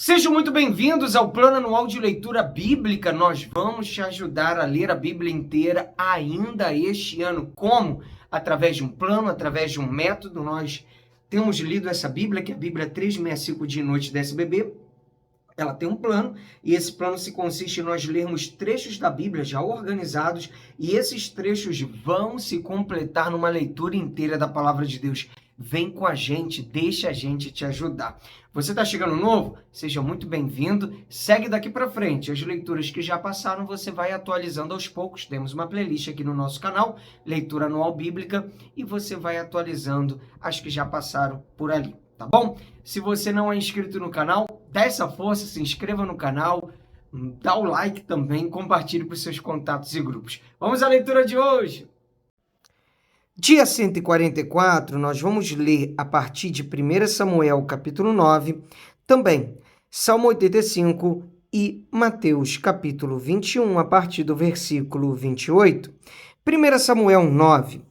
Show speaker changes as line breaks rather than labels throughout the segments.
Sejam muito bem-vindos ao Plano Anual de Leitura Bíblica. Nós vamos te ajudar a ler a Bíblia inteira ainda este ano. Como? Através de um plano, através de um método. Nós temos lido essa Bíblia, que é a Bíblia 365 Dia e Noite da SBB. Ela tem um plano, e esse plano se consiste em nós lermos trechos da Bíblia já organizados, e esses trechos vão se completar numa leitura inteira da Palavra de Deus. Vem com a gente, deixa a gente te ajudar. Você está chegando novo? Seja muito bem-vindo. Segue daqui para frente. As leituras que já passaram, você vai atualizando aos poucos. Temos uma playlist aqui no nosso canal, Leitura Anual Bíblica, e você vai atualizando as que já passaram por ali, tá bom? Se você não é inscrito no canal, dá essa força, se inscreva no canal, dá o like também, compartilhe para os seus contatos e grupos. Vamos à leitura de hoje! Dia 144, nós vamos ler a partir de 1 Samuel, capítulo 9, também Salmo 85 e Mateus, capítulo 21, a partir do versículo 28. 1 Samuel 9,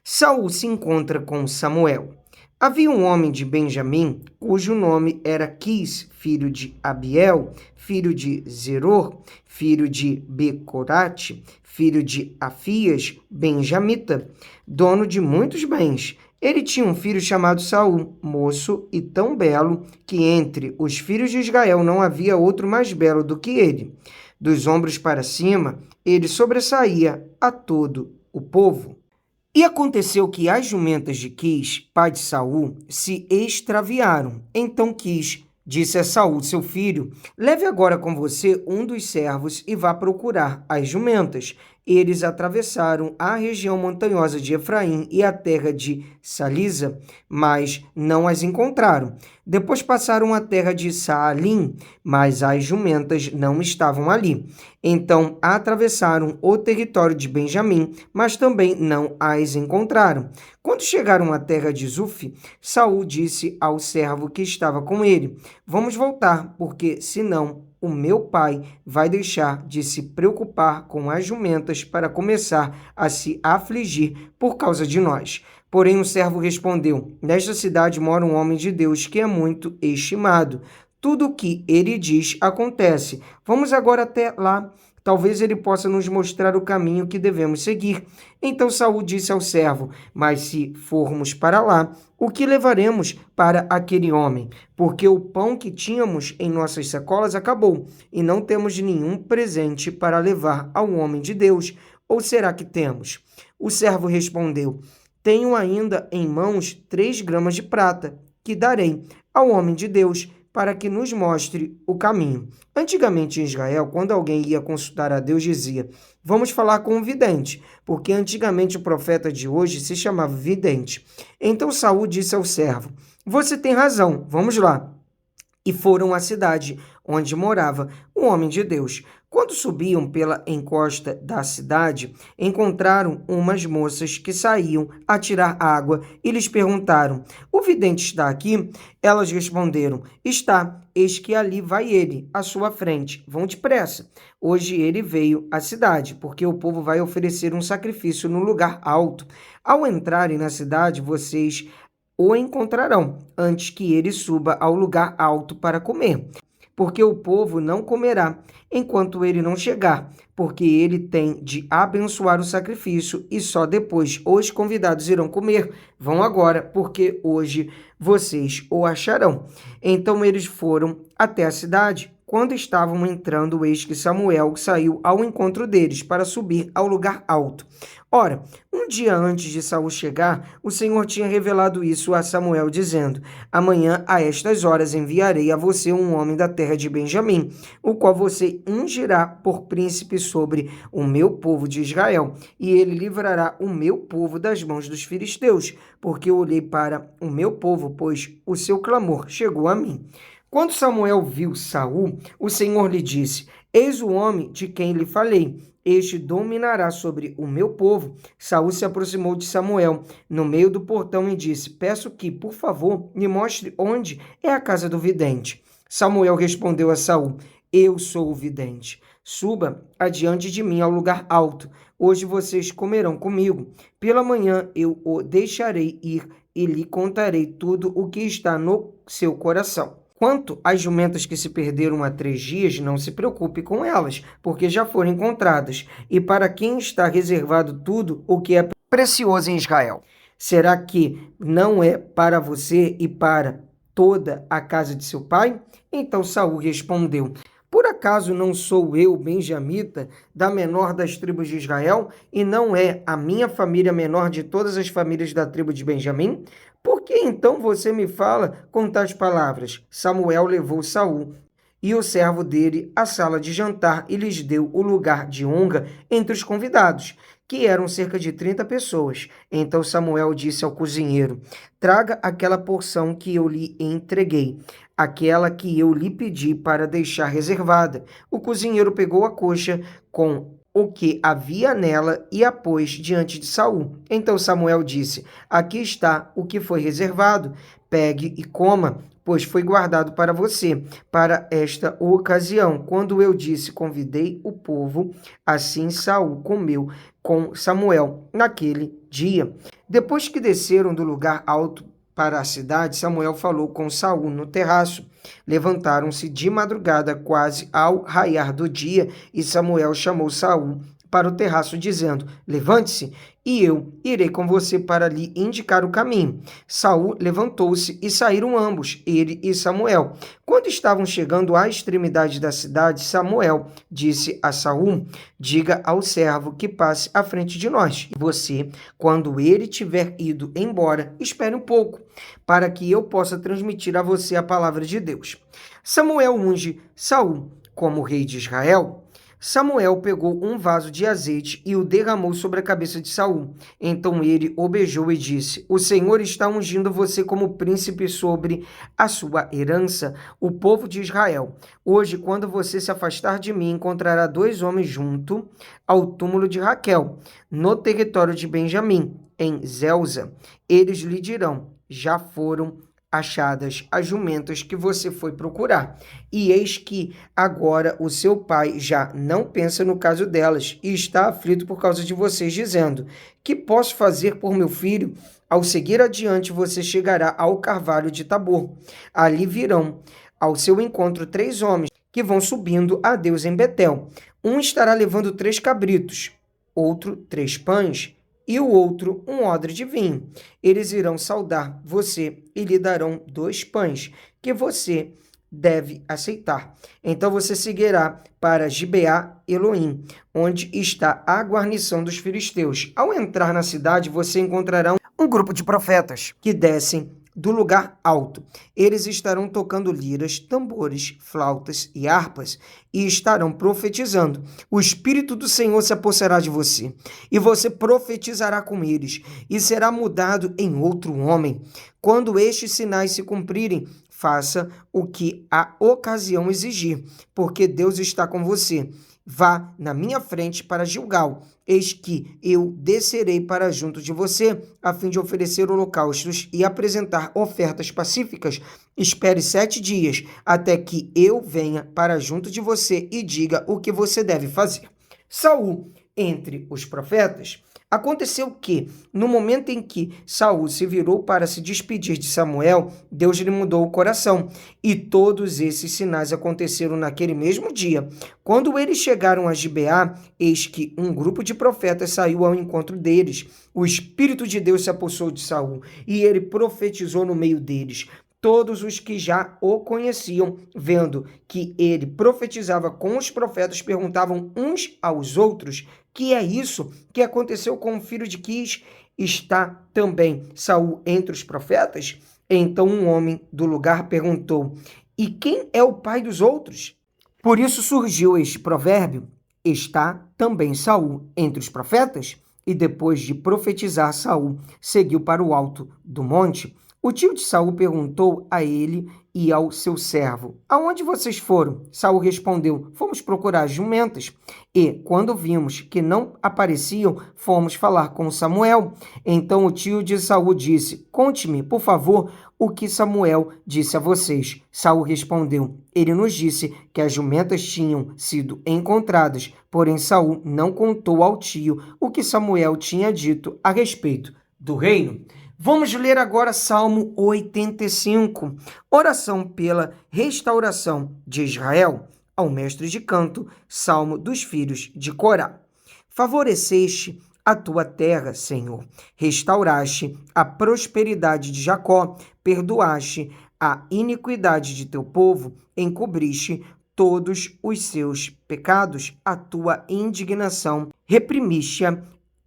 Saul se encontra com Samuel. Havia um homem de Benjamim, cujo nome era Quis, filho de Abiel, filho de Zeror, filho de Becorate, filho de Afias, benjamita, dono de muitos bens. Ele tinha um filho chamado Saul, moço e tão belo, que entre os filhos de Israel não havia outro mais belo do que ele. Dos ombros para cima, ele sobressaía a todo o povo. E aconteceu que as jumentas de Quis, pai de Saul, se extraviaram. Então Quis disse a Saul, seu filho: leve agora com você um dos servos e vá procurar as jumentas. Eles atravessaram a região montanhosa de Efraim e a terra de Salisa, mas não as encontraram. Depois passaram a terra de Saalim, mas as jumentas não estavam ali. Então atravessaram o território de Benjamim, mas também não as encontraram. Quando chegaram à terra de Zuf, Saul disse ao servo que estava com ele: vamos voltar, porque senão o meu pai vai deixar de se preocupar com as jumentas para começar a se afligir por causa de nós. Porém o servo respondeu: nesta cidade mora um homem de Deus que é muito estimado. Tudo o que ele diz acontece. Vamos agora até lá. Talvez ele possa nos mostrar o caminho que devemos seguir. Então Saul disse ao servo: mas se formos para lá, o que levaremos para aquele homem? Porque o pão que tínhamos em nossas sacolas acabou, e não temos nenhum presente para levar ao homem de Deus. Ou será que temos? O servo respondeu: tenho ainda em mãos 3 gramas de prata, que darei ao homem de Deus, para que nos mostre o caminho. Antigamente em Israel, quando alguém ia consultar a Deus, dizia: vamos falar com um vidente, porque antigamente o profeta de hoje se chamava vidente. Então Saul disse ao servo: você tem razão, vamos lá. E foram à cidade onde morava o homem de Deus. Quando subiam pela encosta da cidade, encontraram umas moças que saíam a tirar água e lhes perguntaram: o vidente está aqui? Elas responderam: está, eis que ali vai ele, à sua frente. Vão depressa. Hoje ele veio à cidade, porque o povo vai oferecer um sacrifício no lugar alto. Ao entrarem na cidade, vocês o encontrarão antes que ele suba ao lugar alto para comer. Porque o povo não comerá enquanto ele não chegar, porque ele tem de abençoar o sacrifício e só depois os convidados irão comer. Vão agora, porque hoje vocês o acharão. Então eles foram até a cidade. Quando estavam entrando, eis que Samuel saiu ao encontro deles para subir ao lugar alto. Ora, um dia antes de Saul chegar, o Senhor tinha revelado isso a Samuel, dizendo: amanhã, a estas horas, enviarei a você um homem da terra de Benjamim, o qual você ungirá por príncipe sobre o meu povo de Israel, e ele livrará o meu povo das mãos dos filisteus, porque eu olhei para o meu povo, pois o seu clamor chegou a mim. Quando Samuel viu Saul, o Senhor lhe disse: eis o homem de quem lhe falei. Este dominará sobre o meu povo. Saul se aproximou de Samuel no meio do portão e disse: peço que, por favor, me mostre onde é a casa do vidente. Samuel respondeu a Saul: eu sou o vidente. Suba adiante de mim ao lugar alto. Hoje vocês comerão comigo. Pela manhã eu o deixarei ir e lhe contarei tudo o que está no seu coração. Quanto às jumentas que se perderam há 3 dias, não se preocupe com elas, porque já foram encontradas. E para quem está reservado tudo o que é precioso em Israel? Será que não é para você e para toda a casa de seu pai? Então Saul respondeu: por acaso não sou eu benjamita, da menor das tribos de Israel, e não é a minha família a menor de todas as famílias da tribo de Benjamim? Por que então você me fala com tais palavras? Samuel levou Saul e o servo dele à sala de jantar e lhes deu o lugar de honra entre os convidados, que eram cerca de 30 pessoas. Então Samuel disse ao cozinheiro: traga aquela porção que eu lhe entreguei, aquela que eu lhe pedi para deixar reservada. O cozinheiro pegou a coxa com o que havia nela e a pôs diante de Saul. Então Samuel disse: aqui está o que foi reservado, pegue e coma, pois foi guardado para você, para esta ocasião. Quando eu disse, convidei o povo, assim Saul comeu com Samuel naquele dia. Depois que desceram do lugar alto para a cidade, Samuel falou com Saul no terraço. Levantaram-se de madrugada, quase ao raiar do dia, e Samuel chamou Saul para o terraço, dizendo: levante-se, e eu irei com você para lhe indicar o caminho. Saul levantou-se e saíram ambos, ele e Samuel. Quando estavam chegando à extremidade da cidade, Samuel disse a Saul: diga ao servo que passe à frente de nós. Você, quando ele tiver ido embora, espere um pouco, para que eu possa transmitir a você a palavra de Deus. Samuel unge Saul como rei de Israel. Samuel pegou um vaso de azeite e o derramou sobre a cabeça de Saul. Então ele o beijou e disse: o Senhor está ungindo você como príncipe sobre a sua herança, o povo de Israel. Hoje, quando você se afastar de mim, encontrará 2 homens junto ao túmulo de Raquel, no território de Benjamim, em Zelza. Eles lhe dirão: já foram achadas as jumentas que você foi procurar. E eis que agora o seu pai já não pensa no caso delas e está aflito por causa de vocês, dizendo: que posso fazer por meu filho? Ao seguir adiante, você chegará ao carvalho de Tabor. Ali virão ao seu encontro 3 homens que vão subindo a Deus em Betel. Um estará levando 3 cabritos, outro 3 pães, e o outro um odre de vinho. Eles irão saudar você e lhe darão 2 pães, que você deve aceitar. Então você seguirá para Gibeá Elohim, onde está a guarnição dos filisteus. Ao entrar na cidade, você encontrará um grupo de profetas que descem do lugar alto. Eles estarão tocando liras, tambores, flautas e harpas e estarão profetizando. O Espírito do Senhor se apossará de você e você profetizará com eles e será mudado em outro homem. Quando estes sinais se cumprirem, faça o que a ocasião exigir, porque Deus está com você. Vá na minha frente para Gilgal. Eis que eu descerei para junto de você, a fim de oferecer holocaustos e apresentar ofertas pacíficas. Espere 7 dias, até que eu venha para junto de você e diga o que você deve fazer. Saul, entre os profetas. Aconteceu que, no momento em que Saul se virou para se despedir de Samuel, Deus lhe mudou o coração. E todos esses sinais aconteceram naquele mesmo dia. Quando eles chegaram a Gibeá, eis que um grupo de profetas saiu ao encontro deles. O Espírito de Deus se apossou de Saul, e ele profetizou no meio deles. Todos os que já o conheciam, vendo que ele profetizava com os profetas, perguntavam uns aos outros: que é isso que aconteceu com o filho de Quis? Está também Saul entre os profetas? Então um homem do lugar perguntou: e quem é o pai dos outros? Por isso surgiu este provérbio: está também Saul entre os profetas? E depois de profetizar, Saul seguiu para o alto do monte. O tio de Saul perguntou a ele e ao seu servo: aonde vocês foram? Saul respondeu: fomos procurar jumentas. E, quando vimos que não apareciam, fomos falar com Samuel. Então o tio de Saul disse: conte-me, por favor, o que Samuel disse a vocês. Saul respondeu: ele nos disse que as jumentas tinham sido encontradas, porém Saul não contou ao tio o que Samuel tinha dito a respeito do reino. Vamos ler agora Salmo 85, oração pela restauração de Israel, ao mestre de canto, Salmo dos filhos de Corá. Favoreceste a tua terra, Senhor, restauraste a prosperidade de Jacó, perdoaste a iniquidade de teu povo, encobriste todos os seus pecados, a tua indignação reprimiste-a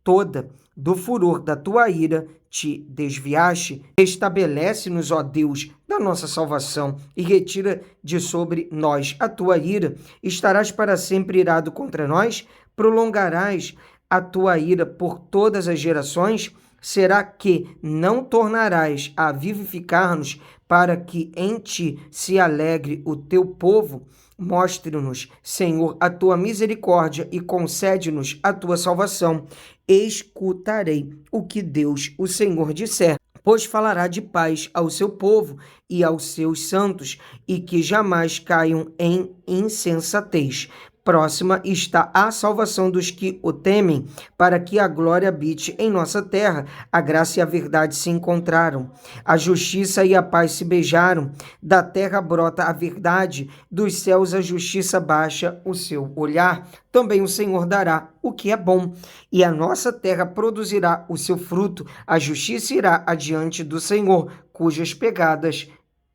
toda, do furor da tua ira te desviaste. Estabelece-nos, ó Deus, da nossa salvação e retira de sobre nós a tua ira. Estarás para sempre irado contra nós? Prolongarás a tua ira por todas as gerações? Será que não tornarás a vivificar-nos para que em ti se alegre o teu povo? Mostre-nos, Senhor, a tua misericórdia e concede-nos a tua salvação. Escutarei o que Deus, o Senhor, disser, pois falará de paz ao seu povo e aos seus santos, e que jamais caiam em insensatez. Próxima está a salvação dos que o temem, para que a glória habite em nossa terra. A graça e a verdade se encontraram, a justiça e a paz se beijaram. Da terra brota a verdade, dos céus a justiça baixa o seu olhar. Também o Senhor dará o que é bom, e a nossa terra produzirá o seu fruto. A justiça irá adiante do Senhor, cujas pegadas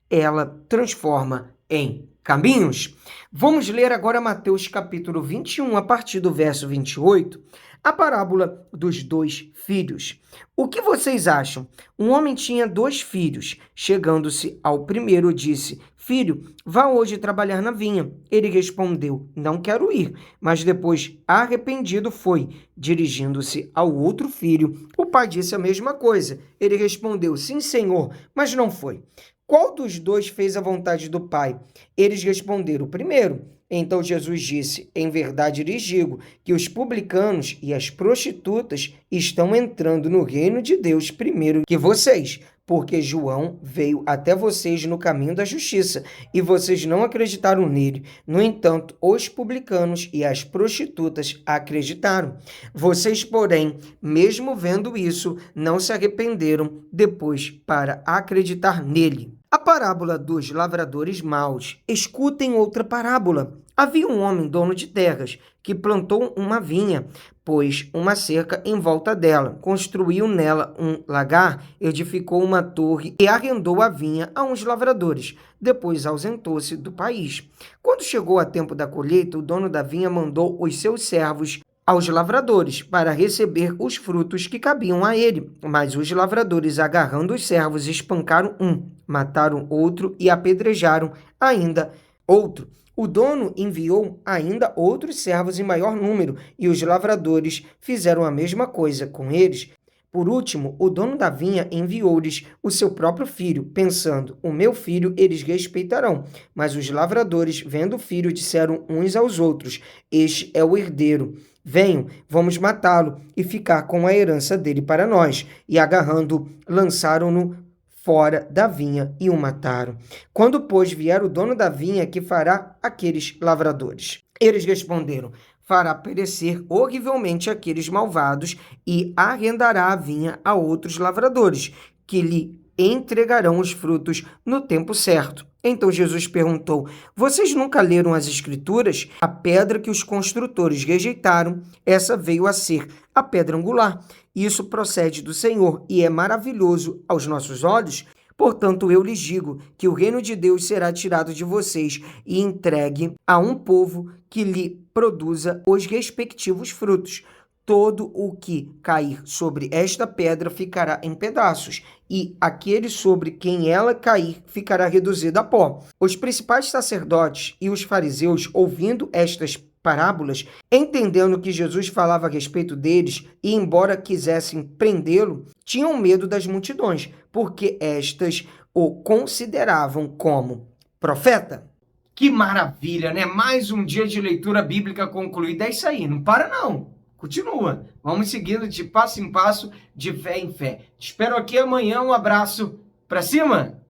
ela transforma em caminhos. Vamos ler agora Mateus capítulo 21, a partir do verso 28, a parábola dos 2 filhos. O que vocês acham? Um homem tinha 2 filhos. Chegando-se ao primeiro, disse: Filho, vá hoje trabalhar na vinha. Ele respondeu: Não quero ir. Mas depois, arrependido, foi. Dirigindo-se ao outro filho, o pai disse a mesma coisa. Ele respondeu: Sim, senhor, mas não foi. Qual dos 2 fez a vontade do Pai? Eles responderam: o primeiro. Então Jesus disse: em verdade lhes digo que os publicanos e as prostitutas estão entrando no reino de Deus primeiro que vocês, porque João veio até vocês no caminho da justiça e vocês não acreditaram nele. No entanto, os publicanos e as prostitutas acreditaram. Vocês, porém, mesmo vendo isso, não se arrependeram depois para acreditar nele. A parábola dos lavradores maus. Escutem outra parábola. Havia um homem dono de terras que plantou uma vinha, pôs uma cerca em volta dela, construiu nela um lagar, edificou uma torre e arrendou a vinha a uns lavradores. Depois ausentou-se do país. Quando chegou a tempo da colheita, o dono da vinha mandou os seus servos aos lavradores para receber os frutos que cabiam a ele. Mas os lavradores, agarrando os servos, espancaram um, mataram outro e apedrejaram ainda outro. O dono enviou ainda outros servos em maior número, e os lavradores fizeram a mesma coisa com eles. Por último, o dono da vinha enviou-lhes o seu próprio filho, pensando: o meu filho eles respeitarão. Mas os lavradores, vendo o filho, disseram uns aos outros: este é o herdeiro. Venham, vamos matá-lo e ficar com a herança dele para nós. E agarrando, lançaram-no fora da vinha e o mataram. Quando, pois, vier o dono da vinha, que fará aqueles lavradores? Eles responderam: fará perecer horrivelmente aqueles malvados e arrendará a vinha a outros lavradores, que lhe entregarão os frutos no tempo certo. Então Jesus perguntou: vocês nunca leram as Escrituras? A pedra que os construtores rejeitaram, essa veio a ser a pedra angular. Isso procede do Senhor e é maravilhoso aos nossos olhos. Portanto, eu lhes digo que o reino de Deus será tirado de vocês e entregue a um povo que lhe produza os respectivos frutos. Todo o que cair sobre esta pedra ficará em pedaços, e aquele sobre quem ela cair ficará reduzido a pó. Os principais sacerdotes e os fariseus, ouvindo estas parábolas, entendendo que Jesus falava a respeito deles, e embora quisessem prendê-lo, tinham medo das multidões, porque estas o consideravam como profeta. Que maravilha, né? Mais um dia de leitura bíblica concluído. É isso aí, não para não. Continua. Vamos seguindo de passo em passo, de fé em fé. Te espero aqui amanhã. Um abraço. Pra cima!